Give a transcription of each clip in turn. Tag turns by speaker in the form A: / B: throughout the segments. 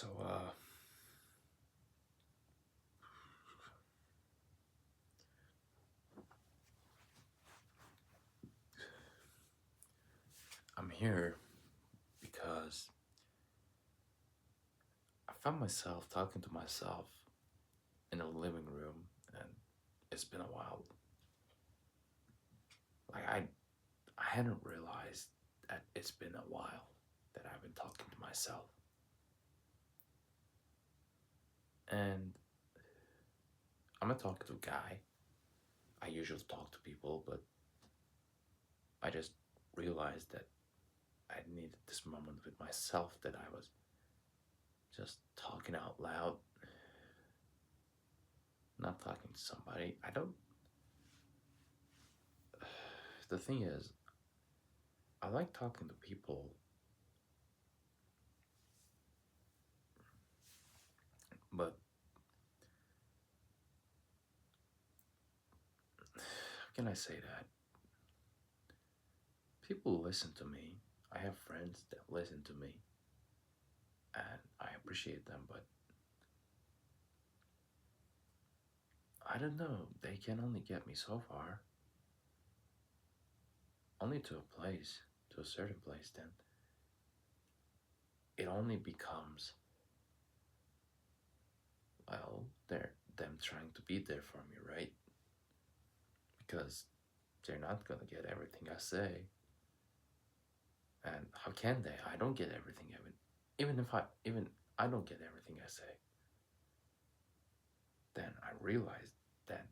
A: So, I'm here because I found myself talking to myself in a living room, and it's been a while. I hadn't realized that it's been a while that I've been talking to myself, and I'm a talkative guy. I usually talk to people, but I just realized that I needed this moment with myself that I was just talking out loud, not talking to somebody. I don't. The thing is, I like talking to people, but how can I say that? People listen to me. I have friends that listen to me, and I appreciate them, but I don't know. They can only get me so far, only to a place, to a certain place. Then it only becomes, well, they're them trying to be there for me, right? Because they're not gonna get everything I say, and how can they? I don't get everything, even I don't get everything I say. Then I realized that,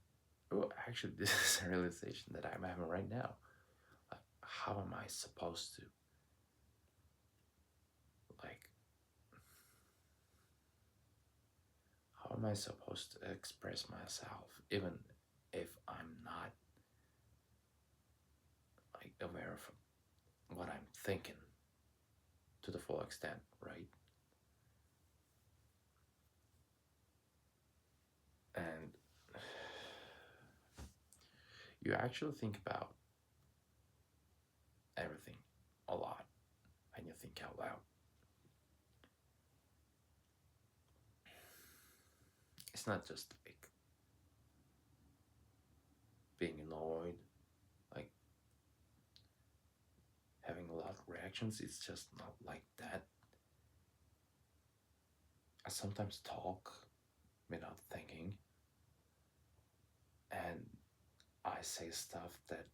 A: oh, actually, this is a realization that I'm having right now. Like, how am I supposed to, like, how am I supposed to express myself even if I'm not, like, aware of what I'm thinking to the full extent, right? And you actually think about everything a lot and you think out loud. It's not just like being annoyed, like having a lot of reactions. It's just not like that. I sometimes talk without thinking, and I say stuff that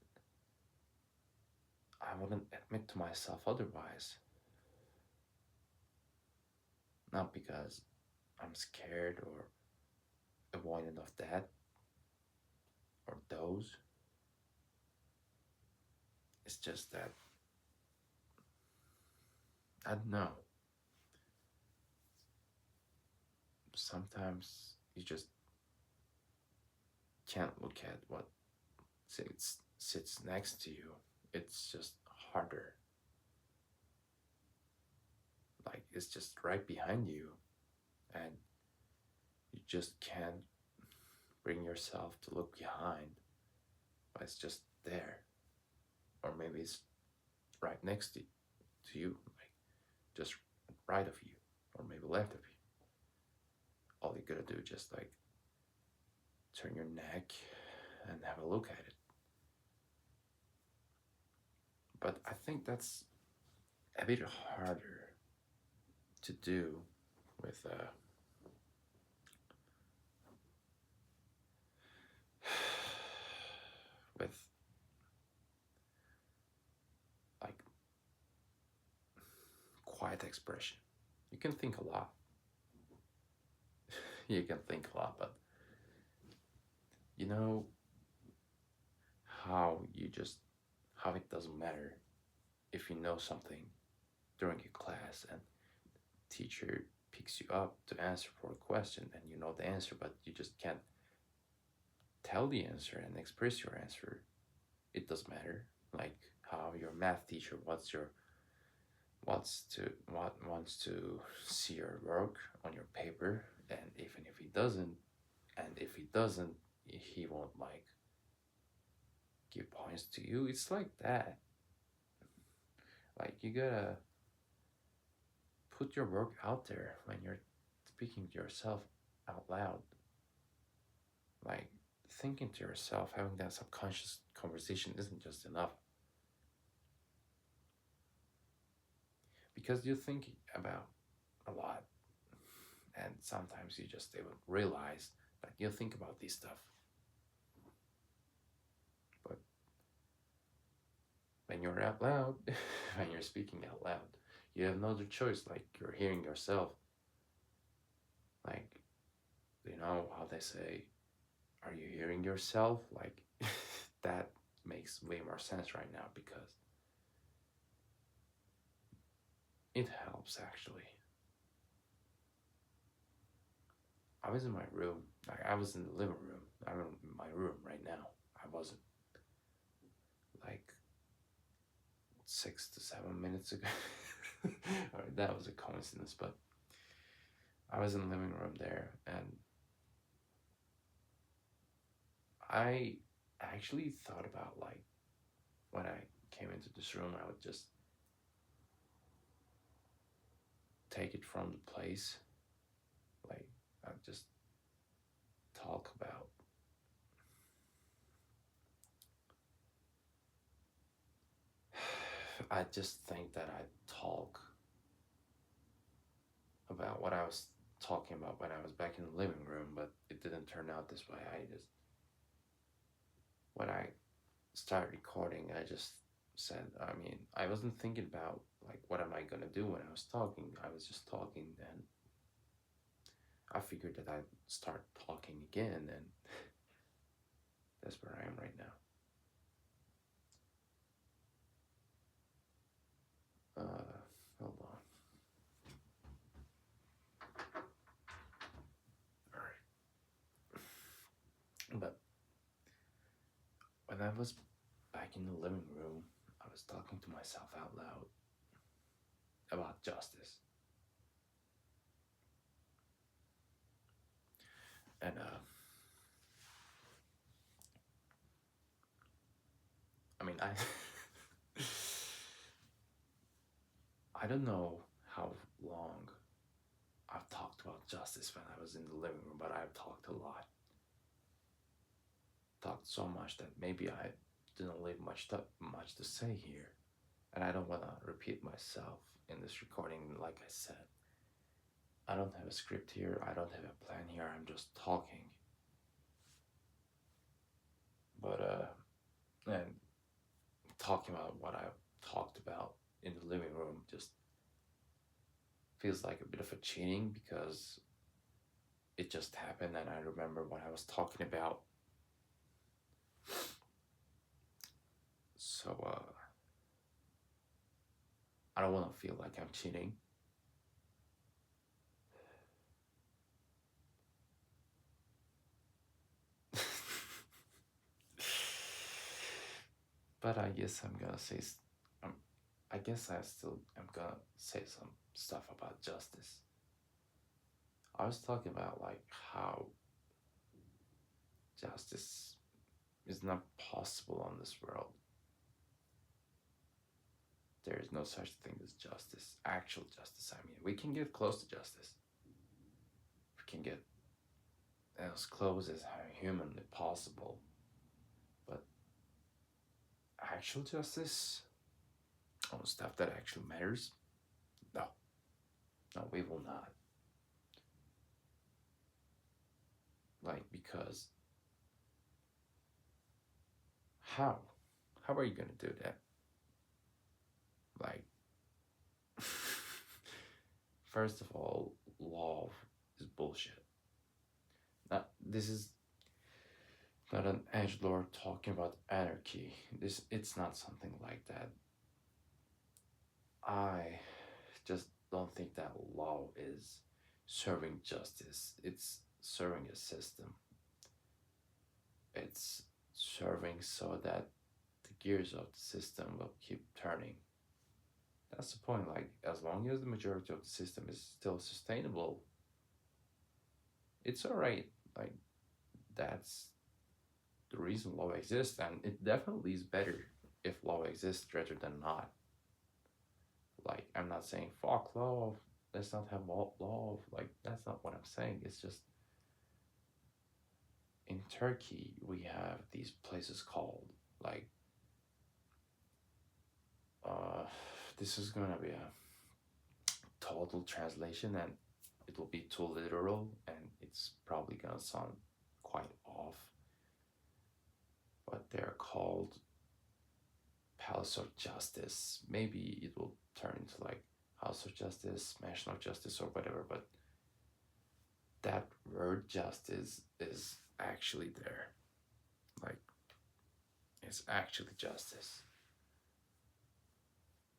A: I wouldn't admit to myself otherwise. Not because I'm scared or avoidant of that or those. It's just that, I don't know. Sometimes you just can't look at what sits next to you. It's just harder. Like, it's just right behind you, and you just can't bring yourself to look behind, but it's just there. Or maybe it's right next to you, like just right of you, or maybe left of you. All you gotta do is just like turn your neck and have a look at it. But I think that's a bit harder to do with with like quiet expression. You can think a lot. You can think a lot, but you know how you just how it doesn't matter if you know something during a class and teacher picks you up to answer for a question and you know the answer, but you just can't tell the answer and express your answer. It doesn't matter. Like how your math teacher wants to see your work on your paper, and even if he doesn't, and if he doesn't, he won't like give points to you. It's like that. Like, you gotta put your work out there when you're speaking to yourself out loud. Like thinking to yourself, having that subconscious conversation isn't just enough. Because you think about a lot, and sometimes you just even realize that you think about this stuff. But when you're out loud, when you're speaking out loud, you have no other choice. Like you're hearing yourself. Like, you know how they say, are you hearing yourself? Like, that makes way more sense right now because it helps actually. I was in my room. Like, I was in the living room. I'm in my room right now. I wasn't like 6 to 7 minutes ago. Alright, that was a coincidence, but I was in the living room there, and I actually thought about like when I came into this room, I would just take it from the place. Like I'd just talk about I just think that I talk about what I was talking about when I was back in the living room, but it didn't turn out this way. I just when I started recording, I just said, I mean, I wasn't thinking about like what am I gonna do when I was talking. I was just talking, and I figured that I'd start talking again, and that's where I am right now. Hold on. All right. But when I was back in the living room, I was talking to myself out loud about justice. And I mean, I don't know how long I've talked about justice when I was in the living room, but I've talked a lot. Talked so much that maybe I didn't leave much to say here, and I don't want to repeat myself in this recording. Like I said, I don't have a script here. I don't have a plan here. I'm just talking. But and talking about what I talked about in the living room just feels like a bit of a cheating because it just happened and I remember what I was talking about. So I don't want to feel like I'm cheating. But I guess I'm gonna say, I guess I still am gonna say some stuff about justice. I was talking about like how justice is not possible on this world. There is no such thing as justice, actual justice. I mean, we can get close to justice. We can get as close as humanly possible. But actual justice on stuff that actually matters, no. No, we will not. Like, because how? How are you gonna do that? Like, first of all, law is bullshit. Now, this is not an edgelord talking about anarchy. It's not something like that. I just don't think that law is serving justice. It's serving a system. It's serving so that the gears of the system will keep turning. That's the point. Like, as long as the majority of the system is still sustainable, it's all right. Like, that's the reason law exists, and it definitely is better if law exists rather than not. Like, I'm not saying fuck law, let's not have law of, like, that's not what I'm saying. It's just in Turkey we have these places called, like, uh this is gonna be a total translation, and it will be too literal, and it's probably gonna sound quite off, but they're called Palace of Justice. Maybe it will turn into like House of Justice, Mansion of Justice, or whatever, but that word justice is actually there. Like, it's actually justice.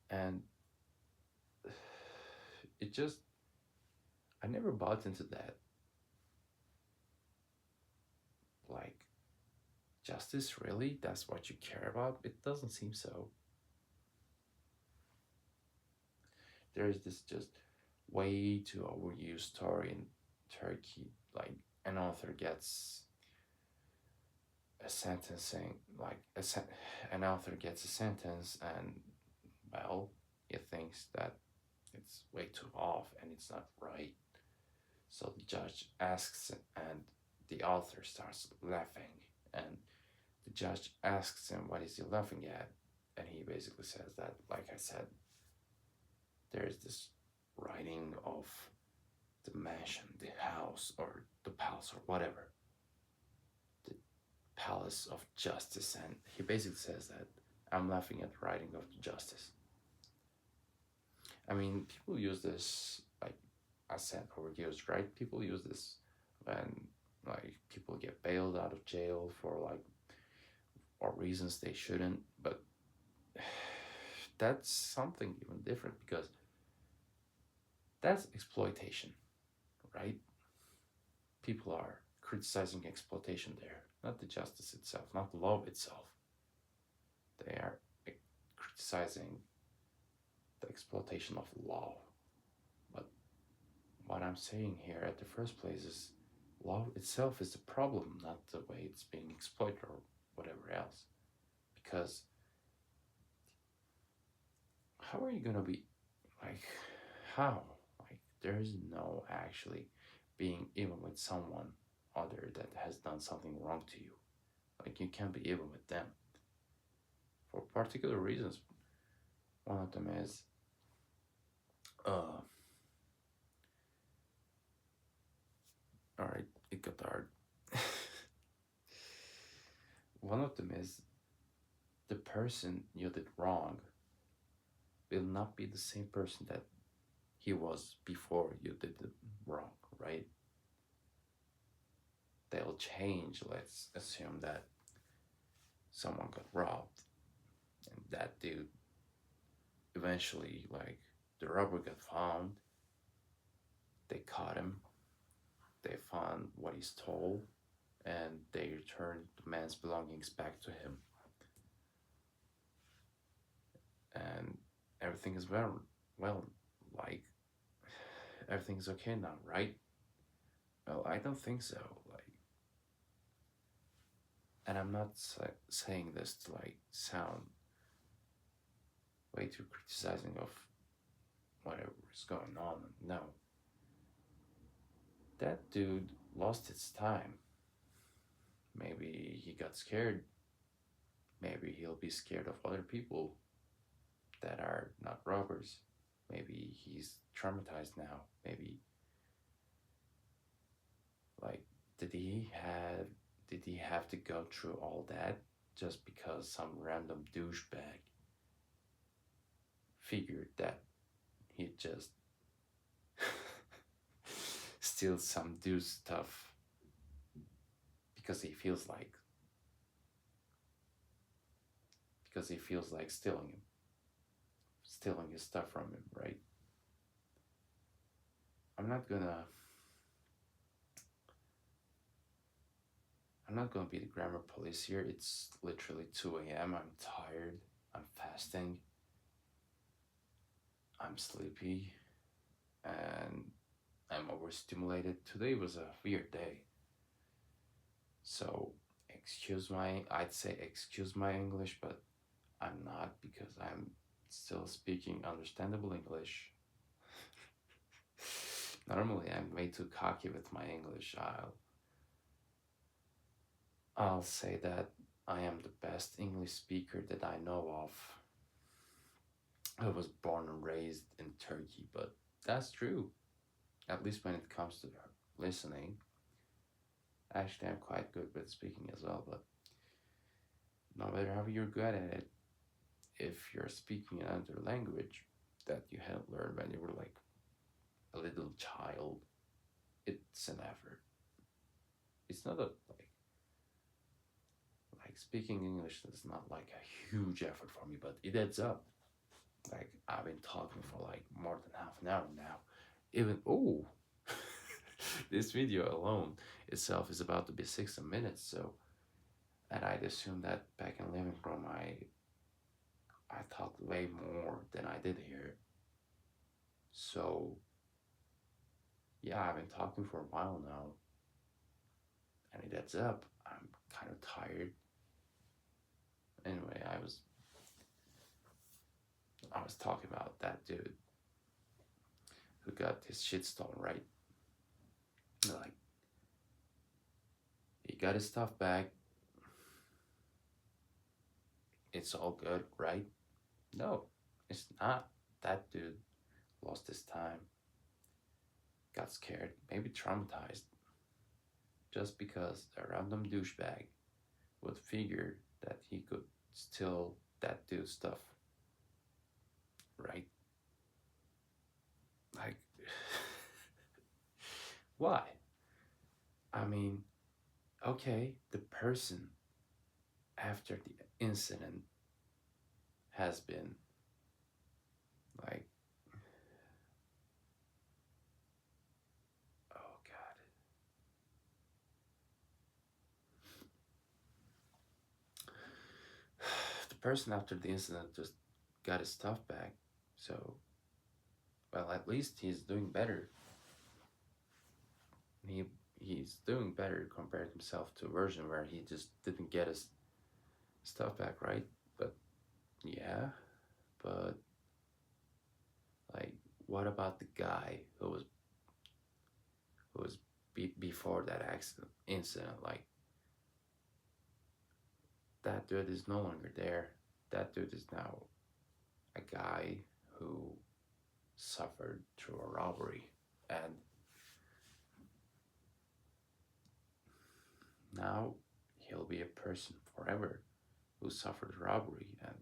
A: And it just, I never bought into that. Like, justice, really? That's what you care about? It doesn't seem so. There's this just way too overused story in Turkey. Like, an author gets a sentencing, like an author gets a sentence, and well, he thinks that it's way too off and it's not right. So the judge asks, and the author starts laughing, and the judge asks him, "What is he laughing at?" And he basically says that, like I said, there's this writing of the mansion, the house, or the palace, or whatever, the palace of justice. And he basically says that I'm laughing at the writing of justice. I mean, people use this, like I said, overused, right? People use this when, like, people get bailed out of jail for, like, or reasons they shouldn't. But that's something even different, because that's exploitation, right? People are criticizing exploitation there, not the justice itself, not the law itself. They are criticizing the exploitation of the law. But what I'm saying here at the first place is law itself is the problem, not the way it's being exploited or whatever else. Because how are you gonna be, like, how? Like, there's no actually being even with someone other that has done something wrong to you. Like, you can't be even with them for particular reasons. One of them is, uh, all right, it got hard. One of them is the person you did wrong will not be the same person that he was before you did it wrong, right? They'll change. Let's assume that someone got robbed, and that dude eventually, like, the robber got found, they caught him, they found what he stole, and they returned the man's belongings back to him. And everything is well, like, everything's okay now, right? Well, I don't think so. Like, and I'm not saying this to, like, sound way too criticizing of whatever is going on. No, that dude lost his time. Maybe he got scared. Maybe he'll be scared of other people that are not robbers. Maybe he's traumatized now. Maybe, like, did he have to go through all that just because some random douchebag figured that he'd just steal some dude's stuff because he feels like stealing his stuff from him, right? I'm not gonna I'm not gonna be the grammar police here. It's literally 2 a.m. I'm tired. I'm fasting. I'm sleepy, and I'm overstimulated. Today was a weird day. So I'd say excuse my English, but I'm not, because I'm still speaking understandable English. Normally, I'm way too cocky with my English. I'll say that I am the best English speaker that I know of. I was born and raised in Turkey, but that's true. At least when it comes to listening. Actually, I'm quite good with speaking as well, but no matter how you're good at it, if you're speaking another language that you had learned when you were like a little child, it's an effort. It's not a like speaking English is not like a huge effort for me, but it adds up. Like I've been talking for like more than half an hour now. Even this video alone itself is about to be 60 minutes. So, and I'd assume that back in living room, I talked way more than I did here. So yeah, I've been talking for a while now, and it adds up. I'm kind of tired. Anyway, I was talking about that dude who got his shit stolen, right? Like he got his stuff back. It's all good, right? No, it's not. That dude lost his time, got scared, maybe traumatized, just because a random douchebag would figure that he could steal that dude's stuff, right? Like, why? I mean, okay, the person after the incident has been like, oh God. The person after the incident just got his stuff back. So, well, at least he's doing better. He he's doing better compared himself to a version where he just didn't get his stuff back, right? But yeah, but like, what about the guy who was before that accident incident? Like, that dude is no longer there. That dude is now a guy who suffered through a robbery, and now he'll be a person forever who suffered robbery. And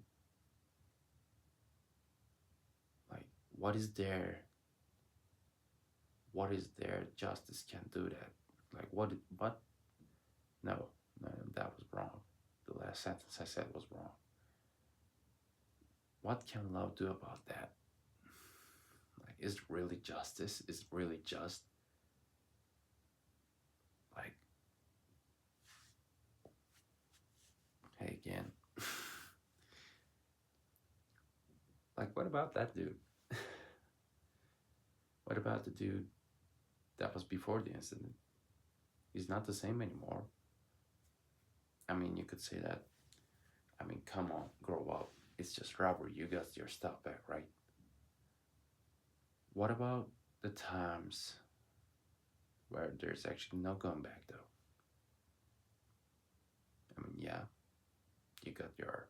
A: like, what is there justice can do that? Like, what no, no, that was wrong. The last sentence I said was wrong. What can love do about that? Like, is it really justice? Is it really just? Like, hey, again. Like, what about that dude? What about the dude that was before the incident? He's not the same anymore. I mean, you could say that. I mean, come on, grow up. It's just robbery. You got your stuff back, right? What about the times where there's actually no going back, though? I mean, yeah, you got your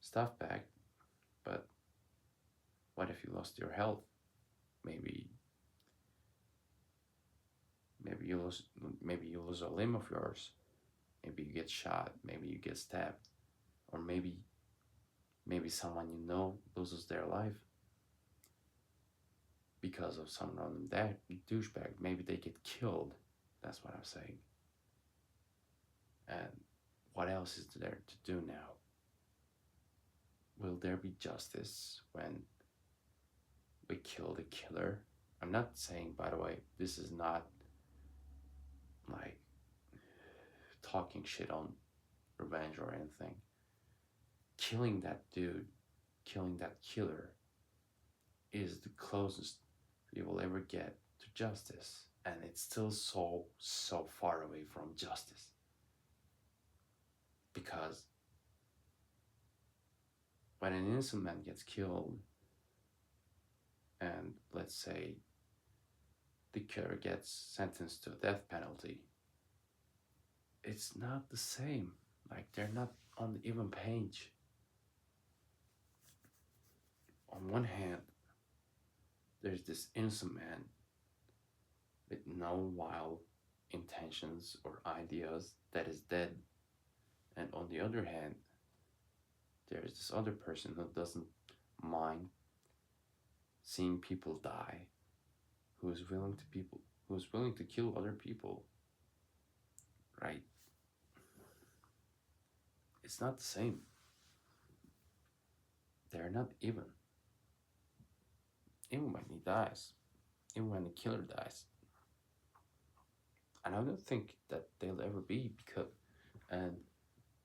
A: stuff back, but what if you lost your health? Maybe, maybe you lose, maybe you lose a limb of yours. Maybe you get shot. Maybe you get stabbed, or maybe someone you know loses their life because of some random douchebag. Maybe they get killed. That's what I'm saying. And what else is there to do now? Will there be justice when we kill the killer? I'm not saying, by the way, this is not like talking shit on revenge or anything. Killing that dude, killing that killer, is the closest we will ever get to justice. And it's still so far away from justice. Because when an innocent man gets killed, and let's say the killer gets sentenced to a death penalty. It's not the same. Like, they're not on the even page. On one hand, there's this innocent man with no wild intentions or ideas that is dead. And on the other hand, there's this other person who doesn't mind seeing people die, who's willing to kill other people, right? It's not the same. They're not even. Even when he dies, even when the killer dies. And I don't think that they'll ever be, because, and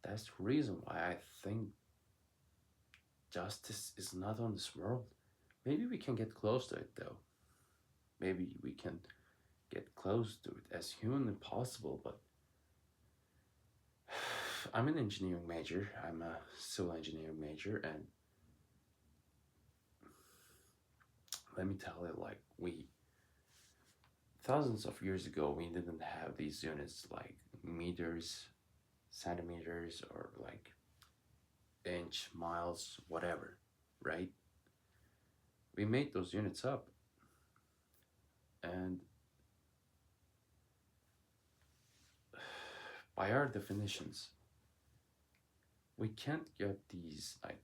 A: that's the reason why I think justice is not on this world. Maybe we can get close to it though. Maybe we can get close to it as humanly possible, but I'm an engineering major. I'm a civil engineering major, and let me tell you, like, we thousands of years ago, we didn't have these units like meters, centimeters, or like inch, miles, whatever, right? We made those units up, and by our definitions, we can't get these, like,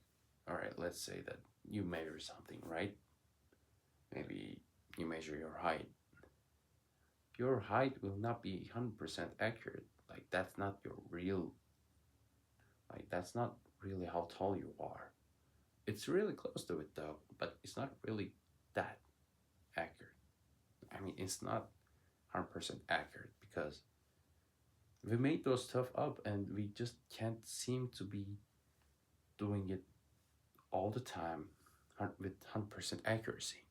A: all right, let's say that you measure something, right? Maybe you measure your height. Your height will not be 100% accurate. Like, that's not your real, like, that's not really how tall you are. It's really close to it though, but it's not really that accurate. I mean, it's not 100% accurate because we made those stuff up and we just can't seem to be doing it all the time with 100% accuracy.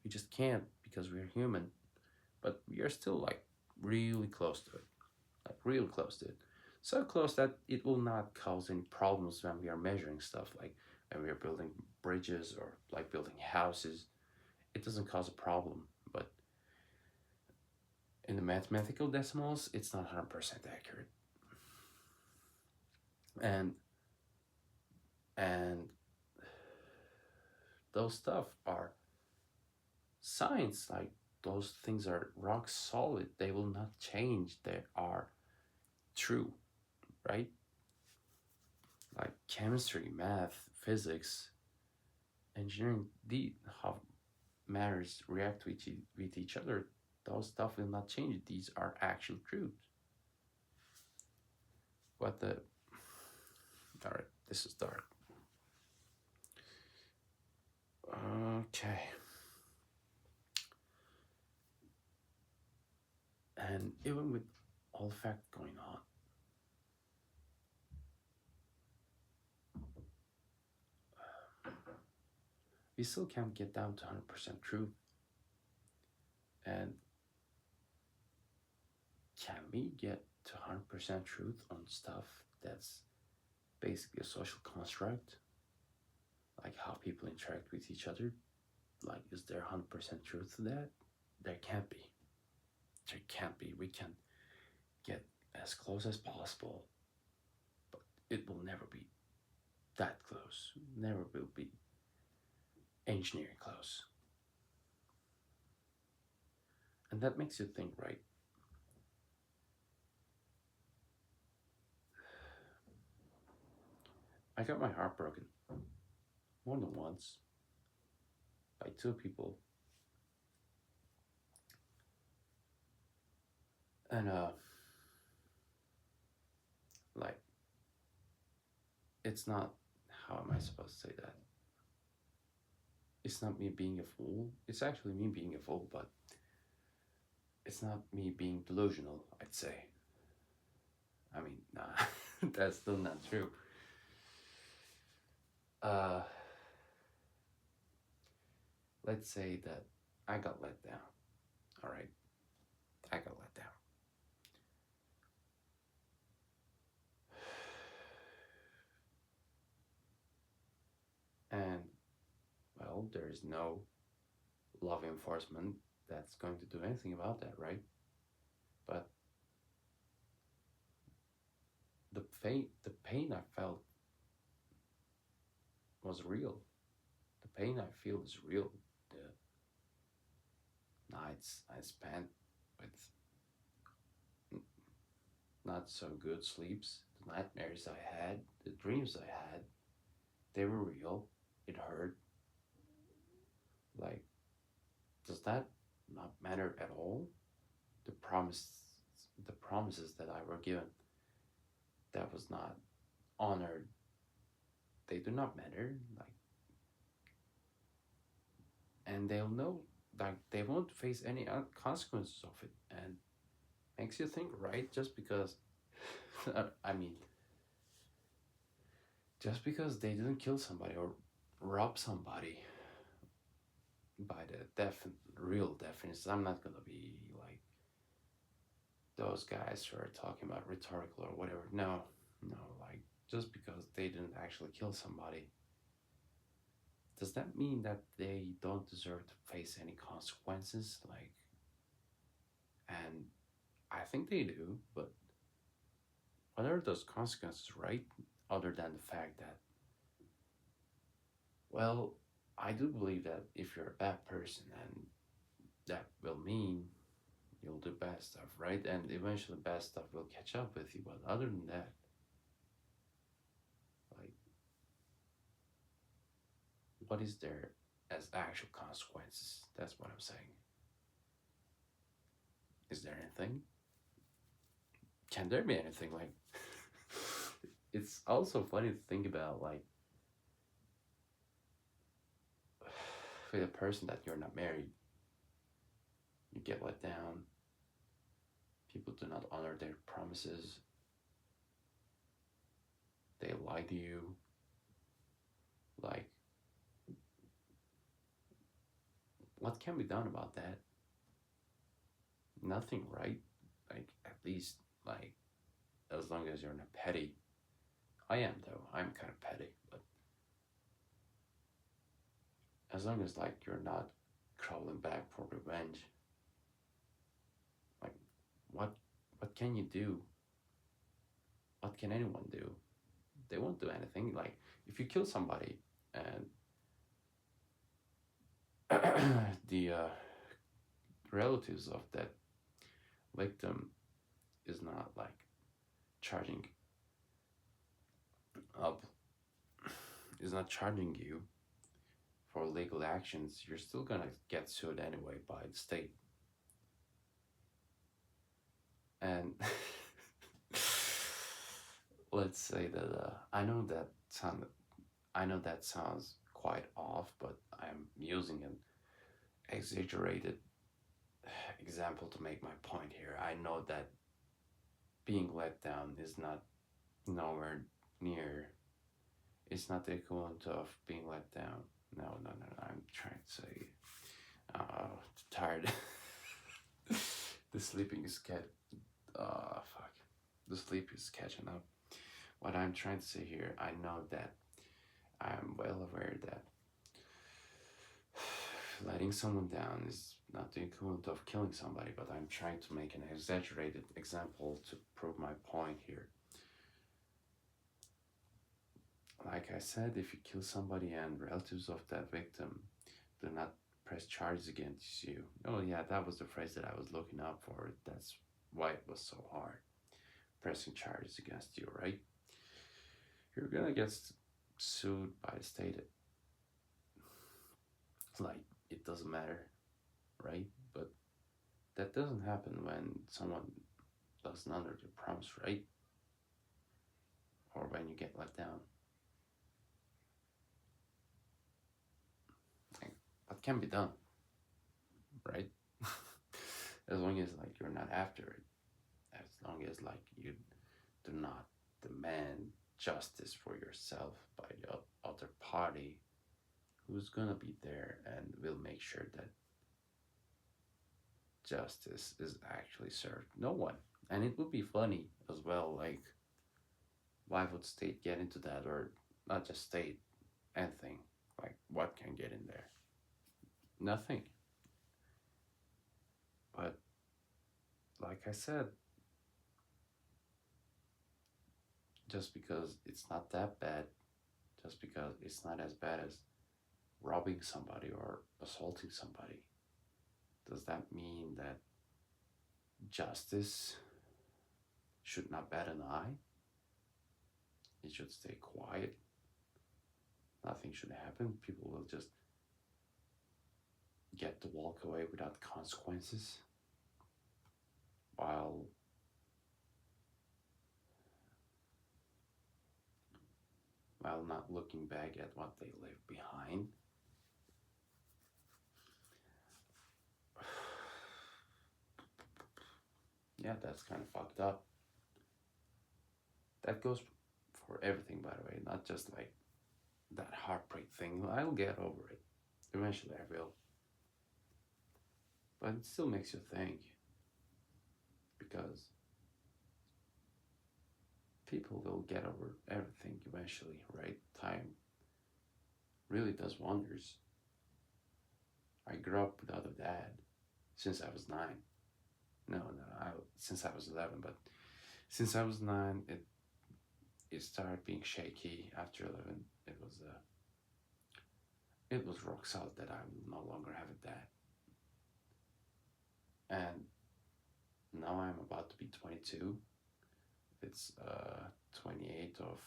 A: We just can't because we're human, but we are still like really close to it, like real close to it. So close that it will not cause any problems when we are measuring stuff, like when we are building bridges or like building houses. It doesn't cause a problem, but in the mathematical decimals, it's not 100% accurate. And and those stuff are science. Like, those things are rock solid. They will not change. They are true, right? Like chemistry, math, physics, engineering, the how matters react with each other. Those stuff will not change. These are actual truths. But the all right, this is dark. Okay. And even with all the fact going on, we still can't get down to 100% truth. And can we get to 100% truth on stuff that's basically a social construct? Like how people interact with each other? Like, is there 100% truth to that? There can't be. There can't be. We can get as close as possible, but it will never be that close. Never will be engineering close. And that makes you think, right? I got my heart broken more than once by two people. And like, it's not, how am I supposed to say that? It's not me being a fool. It's actually me being a fool, but it's not me being delusional, I'd say. I mean, nah, that's still not true. Uh, let's say that I got let down. All right, I got let down. And well, there is no law enforcement that's going to do anything about that, right? But the pain I felt was real. The pain I feel is real. The nights I spent with not so good sleeps, the nightmares I had, the dreams I had, they were real. It hurt. Like, does that not matter at all? The promise, the promises that I were given, that was not honored. They do not matter. Like, and they'll know, like, they won't face any consequences of it, and makes you think, right? Just because, I mean, just because they didn't kill somebody or rob somebody by the real definition, I'm not gonna be like those guys who are talking about rhetorical or whatever. No, no, like just because they didn't actually kill somebody, does that mean that they don't deserve to face any consequences? Like, and I think they do, but what are those consequences, right? Other than the fact that, well, I do believe that if you're a bad person, and that will mean you'll do bad stuff, right? And eventually bad stuff will catch up with you. But other than that, like, what is there as actual consequences? That's what I'm saying. Is there anything? Can there be anything? Like, it's also funny to think about, like, with a person that you're not married, you get let down, people do not honor their promises, they lie to you. Like, what can be done about that? Nothing, right? Like, at least, like, as long as you're not petty. I am, though. I'm kind of petty, but as long as, like, you're not crawling back for revenge, like, what what can you do? What can anyone do? They won't do anything. Like, if you kill somebody and the relatives of that victim is not like charging up, is not charging you for legal actions, you're still gonna get sued anyway by the state. And let's say that I know that sounds quite off, but I'm using an exaggerated example to make my point here. I know that being let down is not nowhere near. It's not the equivalent of being let down. No, no, no, no. I'm trying to say, tired. The sleeping is fuck. The sleep is catching up. What I'm trying to say here, I know that I'm well aware that letting someone down is not the equivalent of killing somebody, but I'm trying to make an exaggerated example to prove my point here. Like I said, if you kill somebody and relatives of that victim do not press charges against you. Oh, yeah, that was the phrase that I was looking up for. That's why it was so hard. Pressing charges against you, right? You're gonna get sued by the state. Like, it doesn't matter, right? But that doesn't happen when someone doesn't honor their promise, right? Or when you get let down. Like, what can be done, right? As long as, like, you're not after it, as long as, like, you do not demand justice for yourself by the other party, who's gonna be there and will make sure that justice is actually served? No one. And it would be funny as well, like, why would state get into that? Or not just state, anything. Like, what can get in there? Nothing. like I said, just because it's not that bad, just because it's not as bad as robbing somebody or assaulting somebody, does that mean that justice should not bat an eye? It should stay quiet. Nothing should happen. People will just get to walk away without consequences while not looking back at what they left behind. Yeah, that's kind of fucked up. That goes for everything, by the way, not just like that heartbreak thing. I'll get over it. Eventually I will. But it still makes you think, because people will get over everything eventually, right? Time really does wonders. I grew up without a dad since I was 9. No, since I was 11, but since I was 9, it started being shaky. After 11, it was rock solid that I will no longer have a dad. And now I'm about to be 22. It's 28th of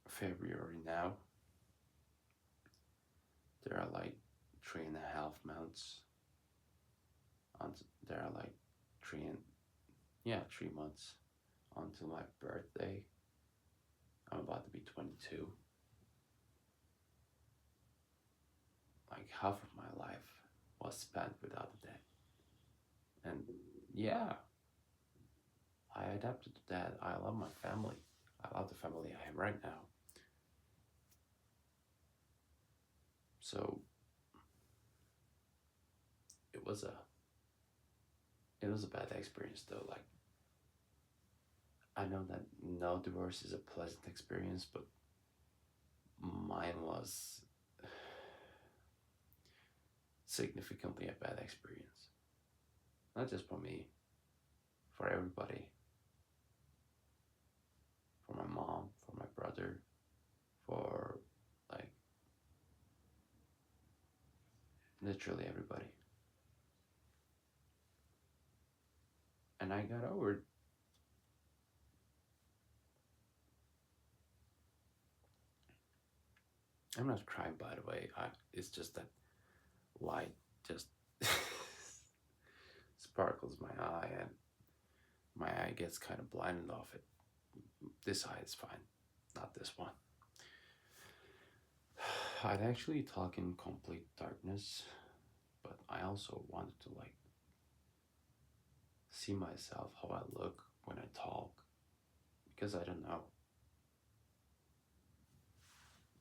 A: February now. There are like 3.5 months. There are like 3 months until my birthday. I'm about to be 22. Like half of my life was spent without a dad. And yeah, I adapted to that. I love my family. I love the family I have right now. So it was a bad experience though. Like, I know that no divorce is a pleasant experience, but mine was significantly a bad experience. Not just for me, for everybody. For my mom, for my brother, for like literally everybody. And I got over it. I'm not crying, by the way. It's just that light just sparkles my eye, and my eye gets kind of blinded off it. This eye is fine, not this one. I'd actually talk in complete darkness, but I also wanted to like see myself how I look when I talk, because I don't know.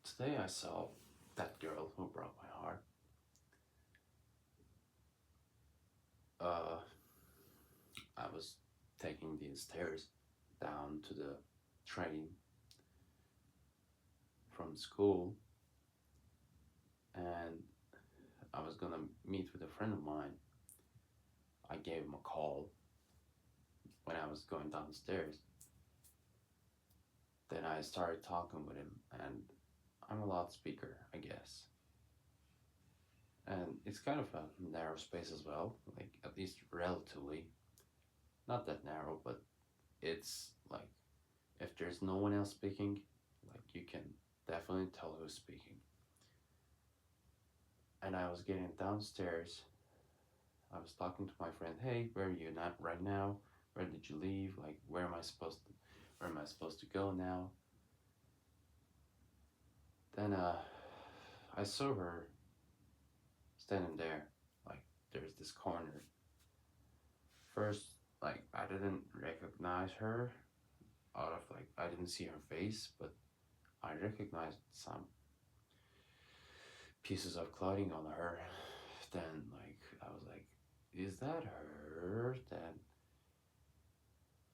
A: Today I saw that girl who broke my heart. I was taking the stairs down to the train from school, and I was gonna meet with a friend of mine. I gave him a call when I was going downstairs. Then I started talking with him, and I'm a loudspeaker, I guess. And it's kind of a narrow space as well, like at least relatively. Not that narrow, but it's like if there's no one else speaking, like you can definitely tell who's speaking. And I was getting downstairs. I was talking to my friend, hey, where are you not right now? Where did you leave? Like, where am I supposed to go now? Then I saw her standing there, like there's this corner. First, like I didn't recognize her out of like I didn't see her face, but I recognized some pieces of clothing on her. Then like I was like, is that her? Then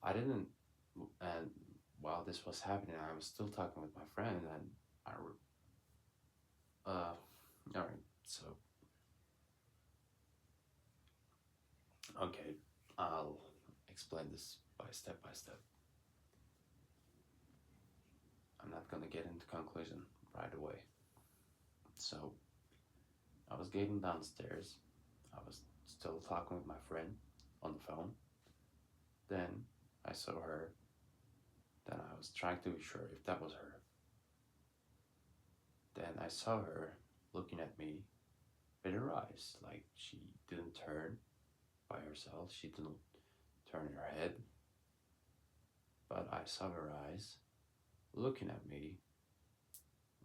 A: I didn't, and while this was happening, I was still talking with my friend, and all right, so Okay, I'll explain this by step. I'm not gonna get into conclusion right away. So I was getting downstairs. I was still talking with my friend on the phone. Then I saw her. Then I was trying to be sure if that was her. Then I saw her looking at me with her eyes, like she didn't turn by herself. She didn't turn her head, but I saw her eyes looking at me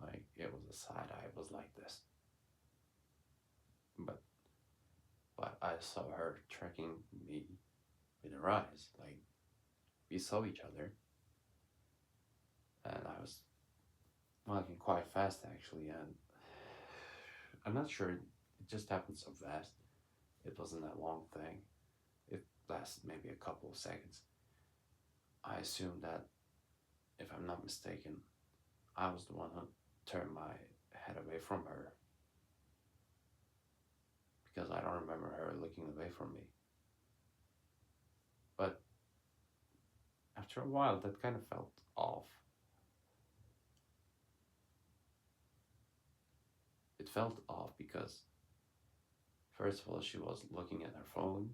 A: like it was a side eye. It was like this. But I saw her tracking me with her eyes. Like we saw each other, and I was walking quite fast actually, and I'm not sure. It just happened so fast. It wasn't that long thing. It lasted maybe a couple of seconds. I assume that, if I'm not mistaken, I was the one who turned my head away from her because I don't remember her looking away from me. But after a while, that kind of felt off. It felt off because, first of all, she was looking at her phone.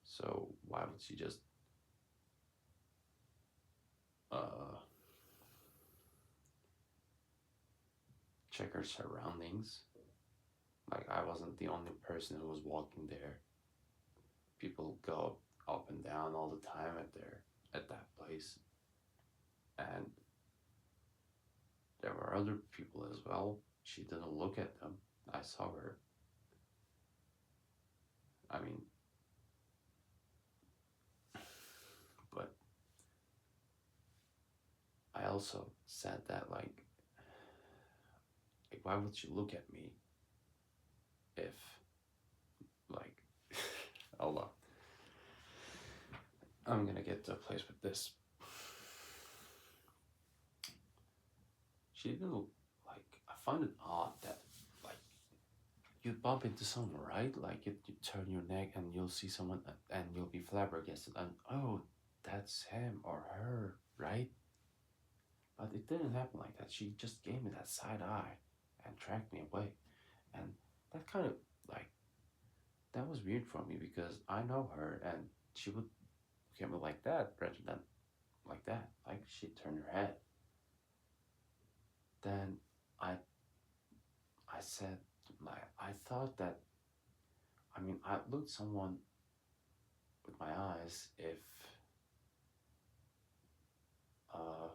A: So why would she just uh, check her surroundings? Like I wasn't the only person who was walking there. People go up and down all the time at that place, and there were other people as well. She didn't look at them. I saw her. I mean, but I also said that like why would she look at me if like hold on. I'm gonna get to a place with this. She didn't like. I find it odd that like you bump into someone, right? Like you turn your neck and you'll see someone and you'll be flabbergasted and oh, that's him or her, right? But it didn't happen like that. She just gave me that side eye and tracked me away, and that kind of like that was weird for me because I know her and she would look at me like that rather than like that. Like she turned her head. Then I I said like I thought that I mean I looked someone with my eyes if uh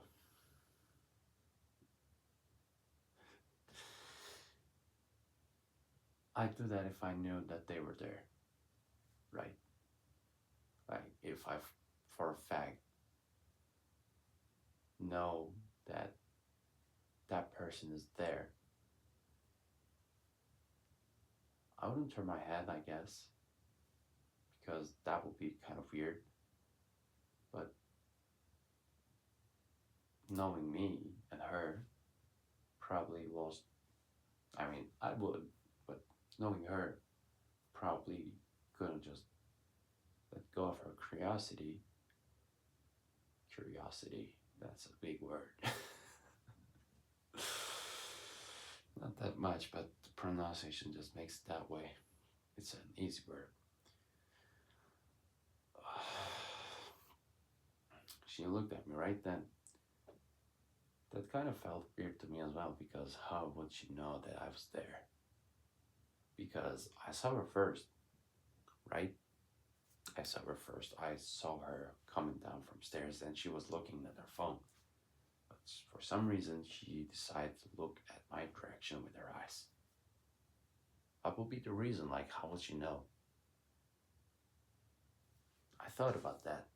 A: I'd do that if I knew that they were there, right? Like if I for a fact know that that person is there, I wouldn't turn my head, I guess, because that would be kind of weird. But knowing me and her probably was, I mean, I would, but knowing her probably couldn't just let go of her curiosity. Curiosity, that's a big word. Not that much, but the pronunciation just makes it that way. It's an easy word. She looked at me right then. That kind of felt weird to me as well because how would she know that I was there? Because I saw her first, right? I saw her first. I saw her coming down from stairs and she was looking at her phone. But for some reason, she decided to look at my direction with her eyes. What would be the reason? Like, how would she know? I thought about that.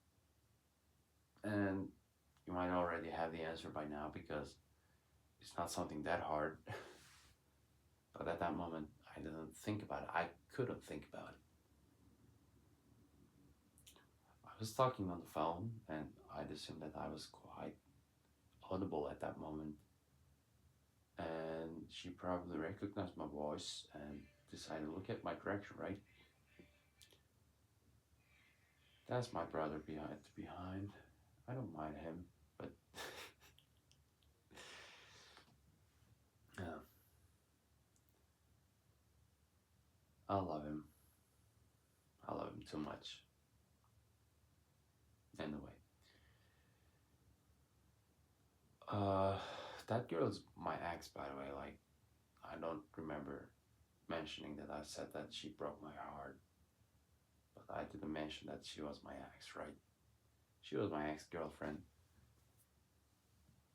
A: And you might already have the answer by now because it's not something that hard. But at that moment, I didn't think about it. I couldn't think about it. I was talking on the phone and I'd assumed that I was quite audible at that moment. And she probably recognized my voice and decided to look at my direction, right? That's my brother behind. I don't mind him, but yeah, I love him. I love him too much. Anyway, uh, that girl's my ex, by the way. Like, I don't remember mentioning that I said that she broke my heart, but I didn't mention that she was my ex, right? She was my ex girlfriend.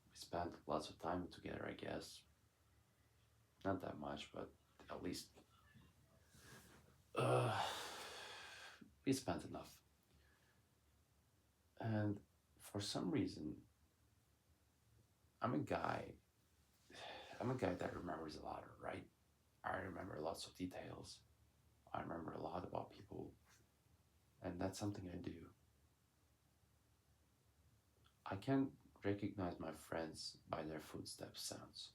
A: We spent lots of time together, I guess. Not that much, but at least uh, we spent enough. And for some reason, I'm a guy. I'm a guy that remembers a lot, right? I remember lots of details. I remember a lot about people, and that's something I do. I can recognize my friends by their footsteps sounds.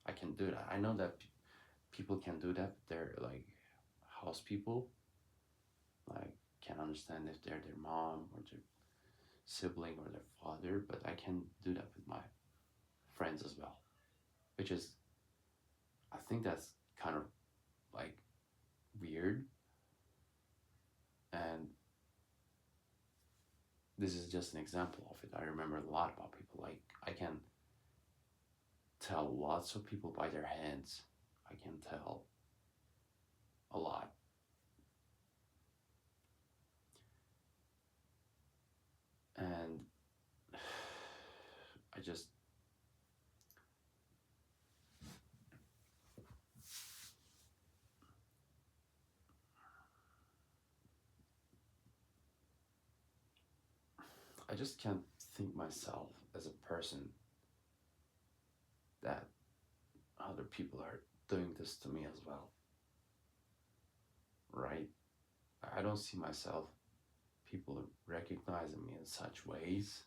A: I can do that. I know that people can do that. They're like house people, like can understand if they're their mom or their sibling or their father, but I can do that with my friends as well, which is, I think that's kind of like weird. And this is just an example of it. I remember a lot about people. Like, I can tell lots of people by their hands. I can tell a lot. And I just, I just can't think myself as a person that other people are doing this to me as well, right? I don't see myself people recognizing me in such ways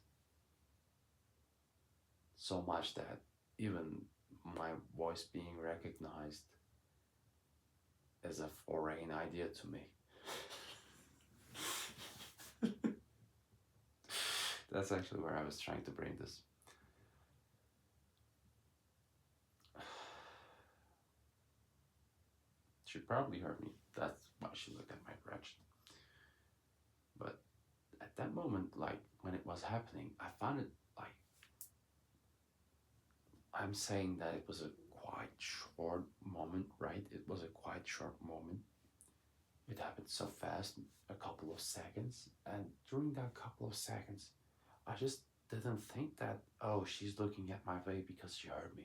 A: so much that even my voice being recognized is a foreign idea to me. That's actually where I was trying to bring this. She probably heard me. That's why she looked at my direction. But at that moment, like when it was happening, I found it like, I'm saying that it was a quite short moment, right? It was a quite short moment. It happened so fast, a couple of seconds. And during that couple of seconds, I just didn't think that, oh, she's looking at my way because she heard me.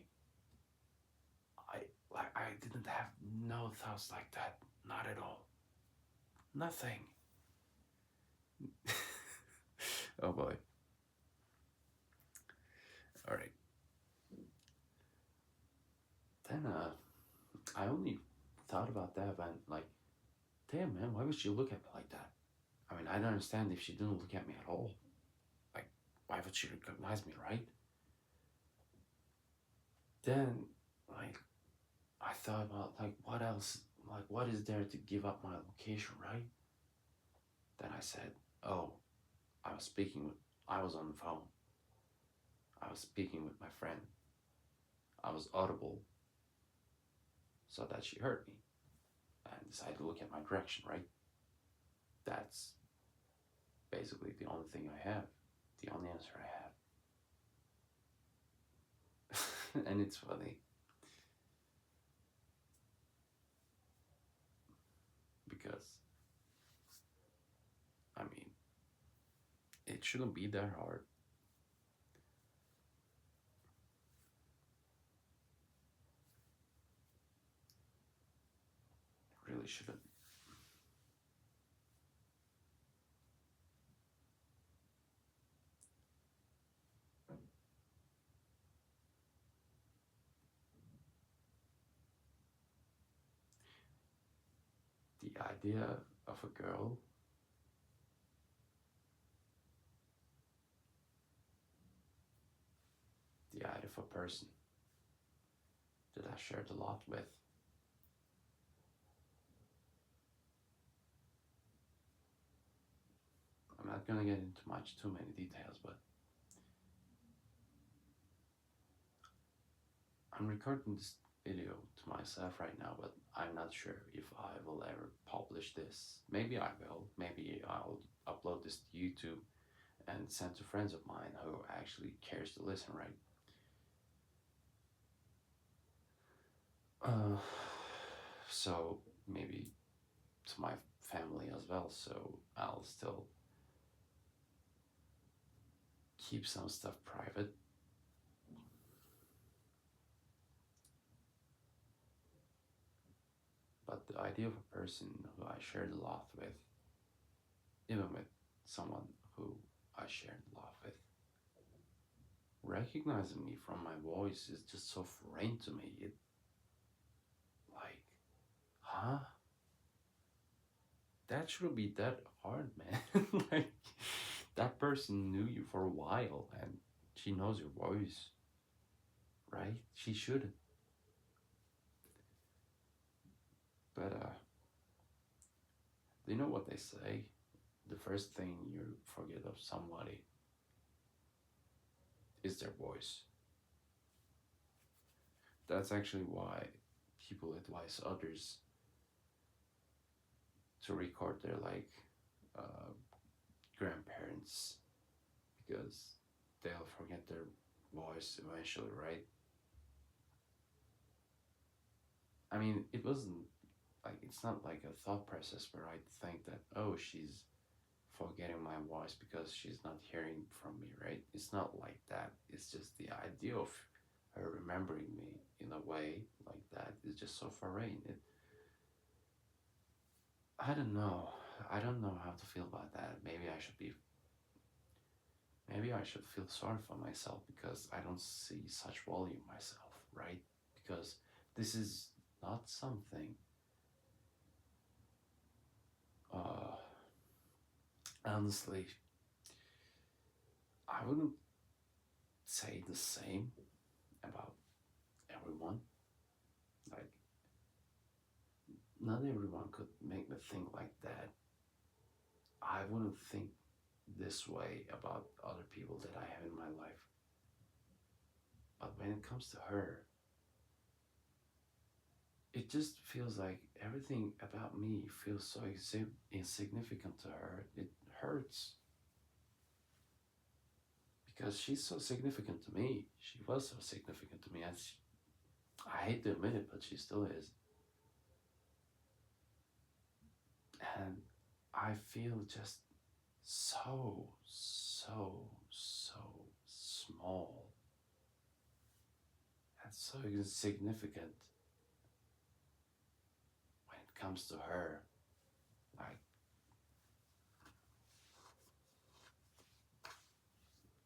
A: I I didn't have no thoughts like that. Not at all. Nothing. Oh boy. All right. Then I only thought about that when like, damn man, why would she look at me like that? I mean, I don't understand if she didn't look at me at all. Like, why would she recognize me, right? Then like I thought about like what else, like what is there to give up my location, right? Then I said, oh, I was speaking with, I was on the phone. I was speaking with my friend. I was audible so that she heard me and decided to look at my direction, right? That's basically the only thing I have, the only answer I have. And it's funny because, I mean, it shouldn't be that hard. It really shouldn't. The idea of a girl, the idea of a person that I shared a lot with, not gonna get into too many details, but I'm recording this video to myself right now, but I'm not sure if I will ever publish this. Maybe I will. Maybe I'll upload this to YouTube and send to friends of mine who actually cares to listen, right? Uh, so maybe to my family as well. So I'll still keep some stuff private. But the idea of a person who I shared a lot with, even with someone who I shared a lot with, recognizing me from my voice is just so foreign to me. It like, huh? That shouldn't be that hard, man. Like, that person knew you for a while and she knows your voice, right? She should. But do you know what they say? The first thing you forget of somebody is their voice. That's actually why people advise others to record their uh, grandparents, because they'll forget their voice eventually, right? I mean, it wasn't like, it's not like a thought process where I think that, oh, she's forgetting my voice because she's not hearing from me, right? It's not like that. It's just the idea of her remembering me in a way like that is just so foreign. I don't know. I don't know how to feel about that. Maybe I should feel sorry for myself because I don't see such volume myself, right? Because this is not something uh honestly, I wouldn't say the same about everyone. Like, not everyone could make me think like that. I wouldn't think this way about other people that I have in my life. But when it comes to her, it just feels like everything about me feels so insignificant to her. It hurts because she's so significant to me. She was so significant to me. I hate to admit it, but she still is. And I feel just so small and so insignificant when it comes to her. Like,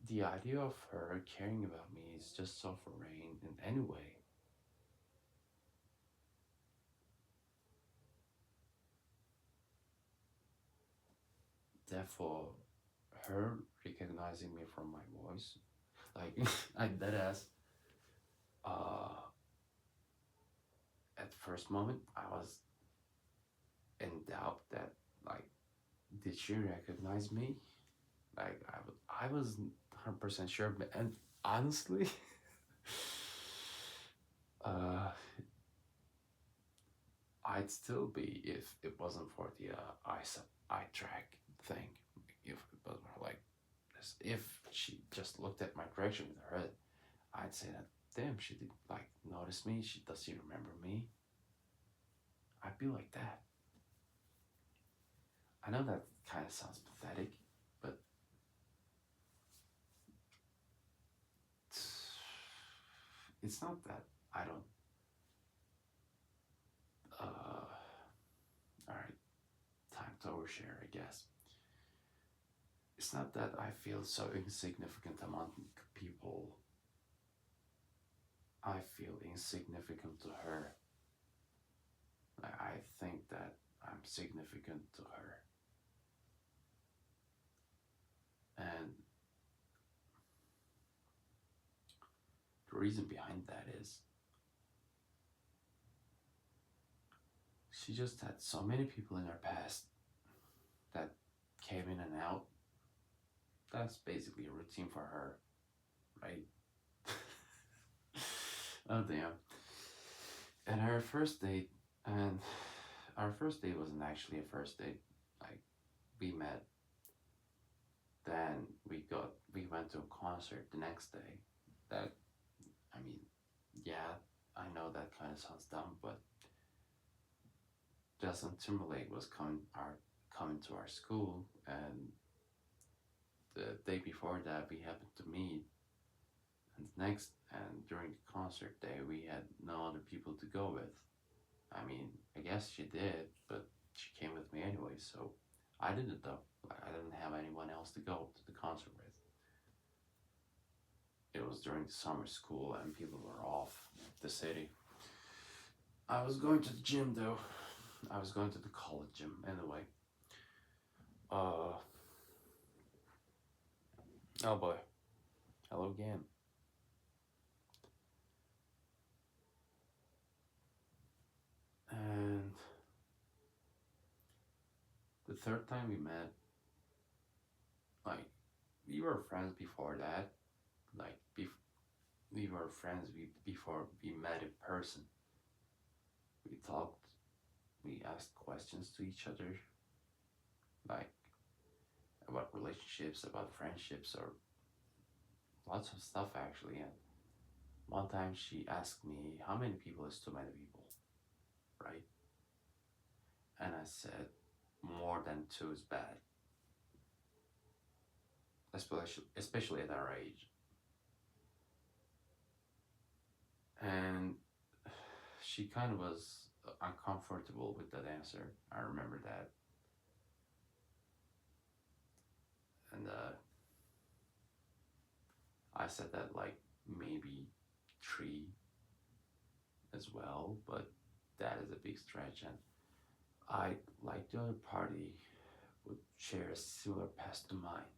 A: the idea of her caring about me is just so foreign in any way. Therefore, her recognizing me from my voice, like, I dead ass, uh, at first moment, I was in doubt that, like, did she recognize me? Like, I wasn't 100% sure, and honestly, uh, I'd still be if it wasn't for the eye track thing. If it wasn't for, like, this, if she just looked at my direction with her head, I'd say that, damn, she did, like, notice me. Does she remember me? I'd be like that. I know that kind of sounds pathetic, but it's not that I don't. All right, time to overshare, I guess. It's not that I feel so insignificant among people. I feel insignificant to her. I think that I'm significant to her. And the reason behind that is she just had so many people in her past that came in and out. That's basically a routine for her, right? Oh damn. And her first date, and our first date wasn't actually a first date. Like we met, then we went to a concert the next day. That I mean, yeah, I know that kind of sounds dumb, but Justin Timberlake was coming to our school, and the day before that we happened to meet, and during the concert day we had no other people to go with. I mean, I guess she did, but she came with me anyway, so I didn't though. Like, I didn't have anyone else to go to the concert with. It was during the summer school and people were off the city. I was going to the gym though. I was going to the college gym anyway. Uh oh boy. Hello again. And the third time we met, like we were friends before that. Like we were friends before we met in person. We talked, we asked questions to each other, like about relationships, about friendships, or lots of stuff actually. And one time she asked me, how many people is too many people, right? And I said, more than two is bad, especially at our age. And she kind of was uncomfortable with that answer. I remember that. And I said that like maybe three as well, but that is a big stretch. And I, like the other party, would share a similar past to mine,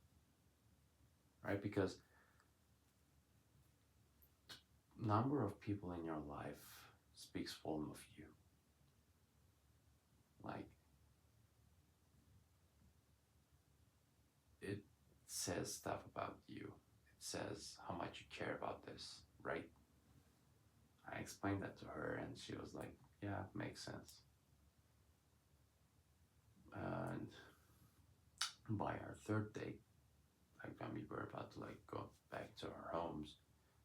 A: right? Because number of people in your life speaks volume of you. Like it says stuff about you. It says how much you care about this, right? I explained that to her and she was like, yeah, makes sense. And by our third date, like when we were about to like go back to our homes,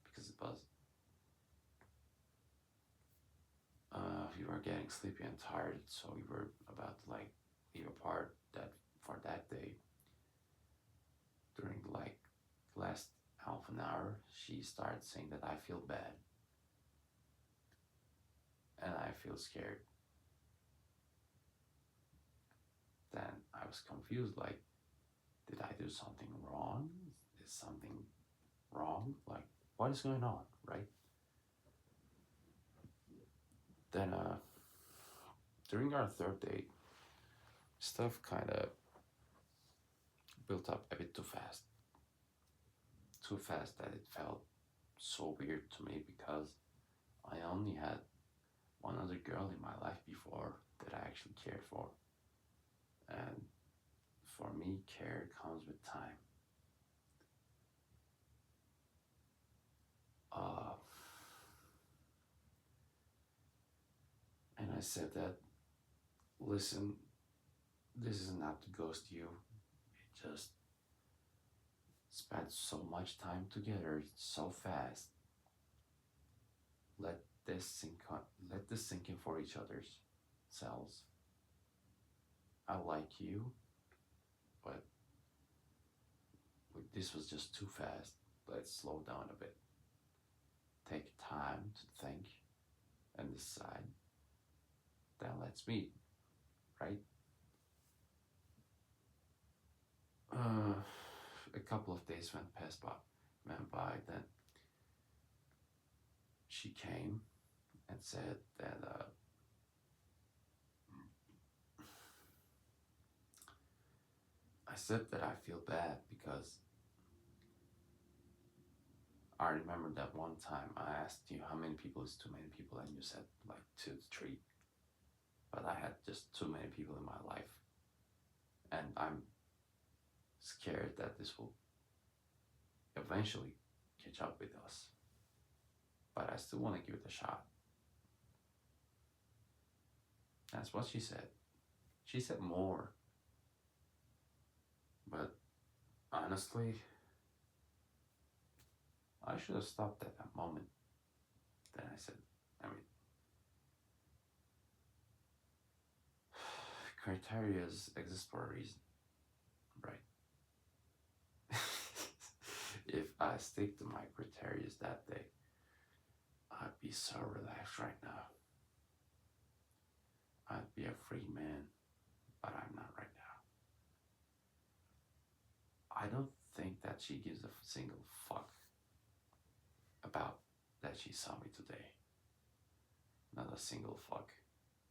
A: because it was we were getting sleepy and tired, so we were about to like leave apart that for that day. During like last half an hour, she started saying that I feel bad and I feel scared. Then I was confused, like, did I do something wrong? Is something wrong? Like, what is going on, right? Then during our third date, stuff kind of built up a bit too fast. Too fast that it felt so weird to me because I only had one other girl in my life before that I actually cared for. And for me, care comes with time. Uh, and I said that, listen, this is not to ghost you. We just spent so much time together so fast. Let this sink on, let this sink in for each other's selves. I like you, but this was just too fast. Let's slow down a bit. Take time to think and decide. Then let's meet, right? Uh, a couple of days went by. Then she came and said that I said that I feel bad because I remember that one time I asked you how many people is too many people, and you said like two to three. But I had just too many people in my life, and I'm scared that this will eventually catch up with us. But I still want to give it a shot. That's what she said. She said more. But honestly, I should have stopped at that moment. Then I said, I mean, criteria exist for a reason, right? If I stick to my criteria that day, I'd be so relaxed right now. I'd be a free man, but I'm not right now. I don't think that she gives a single fuck about that she saw me today. Not a single fuck.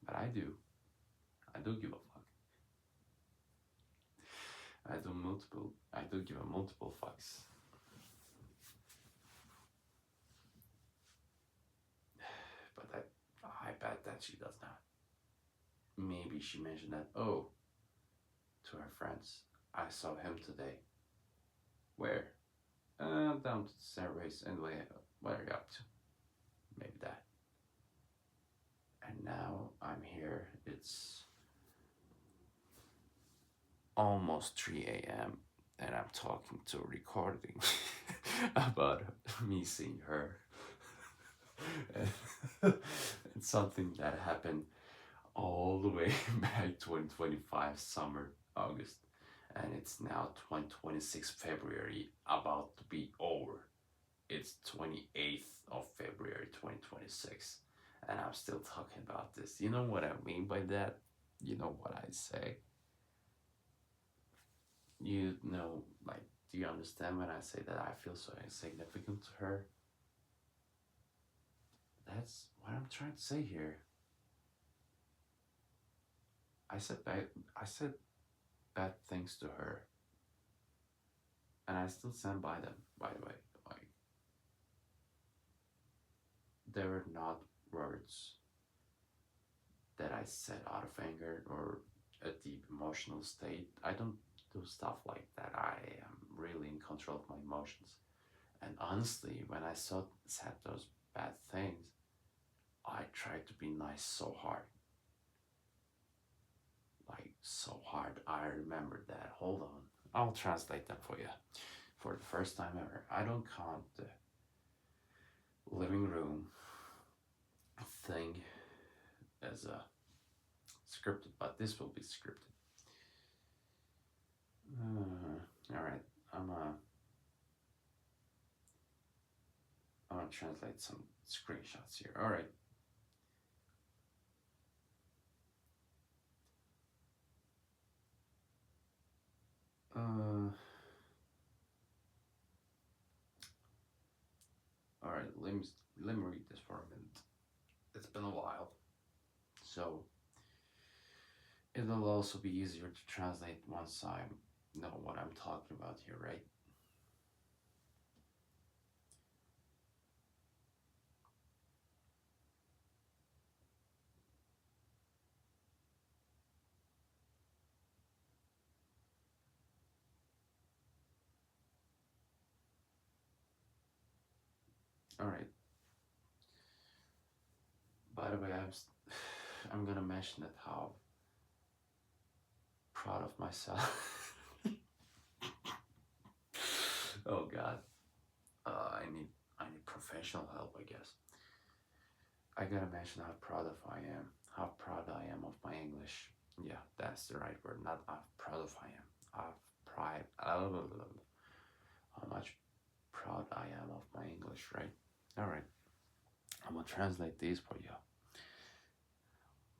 A: But I do. I do give a fuck. I do give a multiple fucks. But I bet that she does not. Maybe she mentioned that, oh, to her friends, I saw him today. Where? Down to the stairways. Anyway, what are you up to? Maybe that. And now I'm here. It's almost 3 a.m. and I'm talking to a recording about me seeing her. and something that happened all the way back 2025 summer, August. And it's now 2026 February, about to be over. It's 28th of February 2026. And I'm still talking about this. You know what I mean by that? You know what I say? You know, like, do you understand when I say that I feel so insignificant to her? That's what I'm trying to say here. I said bad things to her, and I still stand by them. By the way, like they were not words that I said out of anger or a deep emotional state. I don't do stuff like that. I am really in control of my emotions. And honestly, when I said those bad things, I tried to be nice so hard. Like, so hard. I remember that. Hold on. I'll translate that for you. For the first time ever, I don't count the living room thing as a scripted, but this will be scripted. All right, I'm gonna translate some screenshots here. All right. All right. Let me read this for a minute. It's been a while, so it'll also be easier to translate once I know what I'm talking about here, right? All right. By the way, I'm gonna mention that how proud of myself. Oh God, I need professional help, I guess. I gotta mention how proud of I am, how proud I am of my English. Yeah, that's the right word. Not how proud of I am. How pride. How much proud I am of my English, right? All right. I'm gonna translate these for you.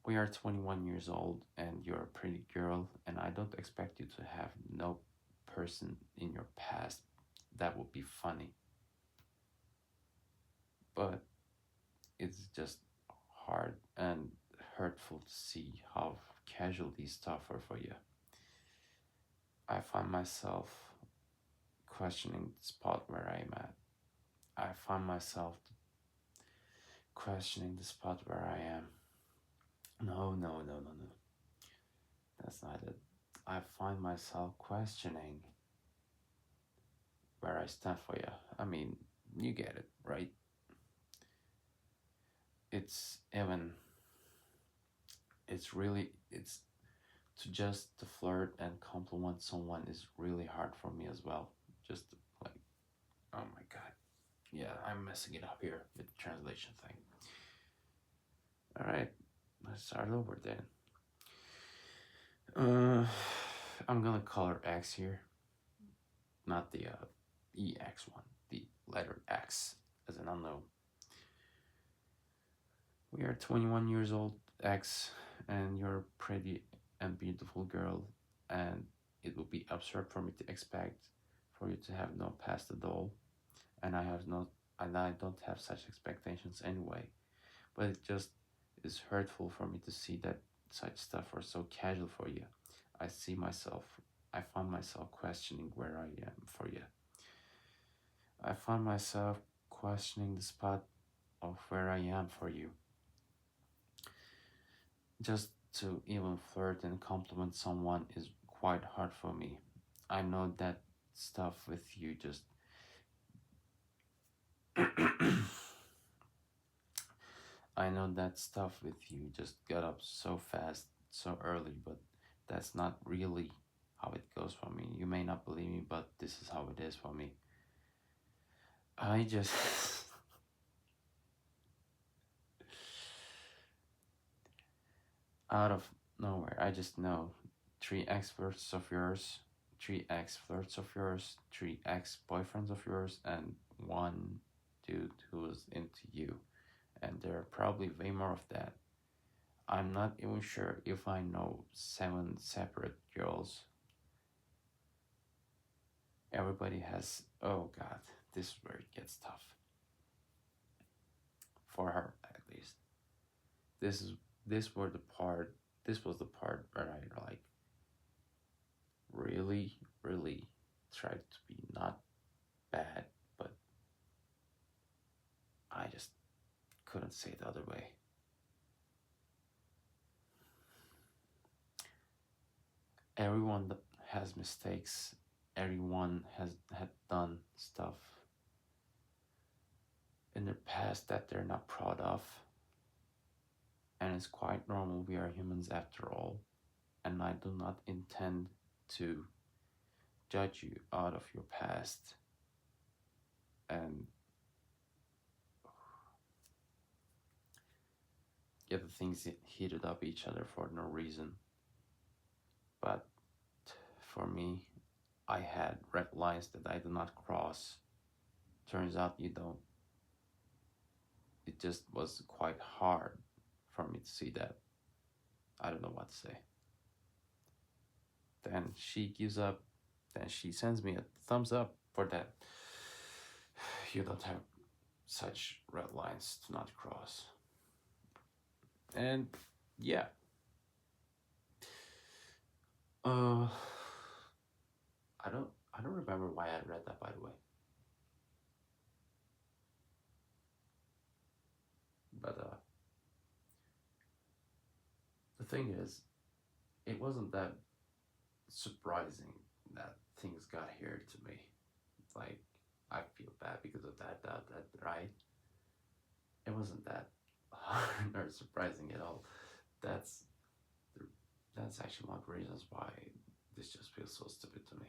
A: We are 21 years old and you're a pretty girl, and I don't expect you to have no person in your past that would be funny. But it's just hard and hurtful to see how casual these stuff are for you. I find myself questioning the spot where I'm at. I find myself questioning the spot where I am. No, no, no, no, no. That's not it. I find myself questioning where I stand for you. I mean, you get it, right? It's even, it's really, it's to flirt and compliment someone is really hard for me as well. Just like, oh my god. Yeah, I'm messing it up here with the translation thing. Alright, let's start over then. I'm gonna call her X here, not the EX one, the letter X as an unknown. We are 21 years old, X, and you're a pretty and beautiful girl, and it would be absurd for me to expect for you to have no past at all, and I don't have such expectations anyway. But it just is hurtful for me to see that such stuff are so casual for you. I see myself, I find myself questioning where I am for you. I find myself questioning the spot of where I am for you. Just to even flirt and compliment someone is quite hard for me. I know that stuff with you just I know that stuff with you just got up so fast, so early, but that's not really how it goes for me. You may not believe me, but this is how it is for me. I just out of nowhere, I just know three ex flirts of yours, three ex flirts of yours, three ex boyfriends of yours, and one dude who was into you. And there are probably way more of that. I'm not even sure if I know 7 separate girls. Everybody has, oh god, this is where it gets tough. For her, at least. This is this were the part this was the part where I like really, really tried to be not bad, but I just couldn't say it the other way. Everyone that has mistakes, everyone has had done stuff in their past that they're not proud of. And it's quite normal, we are humans after all. And I do not intend to judge you out of your past and get the things heated up each other for no reason. But for me, I had red lines that I do not cross. Turns out you don't. It just was quite hard for me to see that. I don't know what to say. Then she gives up. Then she sends me a thumbs up for that. You don't have such red lines to not cross. And yeah. Uh I don't remember why I read that, by the way. But the thing is, it wasn't that surprising that things got here to me. Like, I feel bad because of that, right? It wasn't that hard or surprising at all. That's that's actually one of the reasons why this just feels so stupid to me.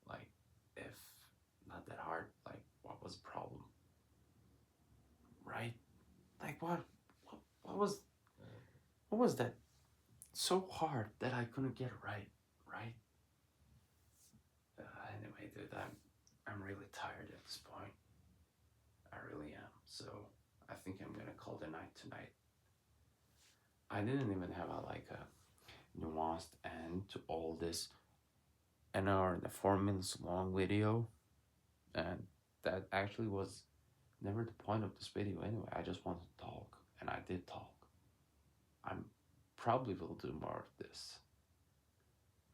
A: Like, if not that hard, like, what was the problem? Right? Like, what was that so hard that I couldn't get it right? Right? Anyway, dude, I'm really tired at this point. I really am. So I think I'm gonna call the night tonight. I didn't even have a nuanced end to all this an hour and 4 minutes long video, and that actually was never the point of this video anyway. I just wanted to talk, and I did talk. I'm probably will do more of this.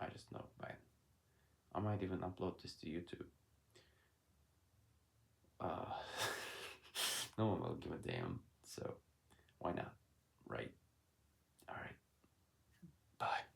A: I just know, man. I might even upload this to YouTube. Uh, no one will give a damn, so why not, right? All right, bye.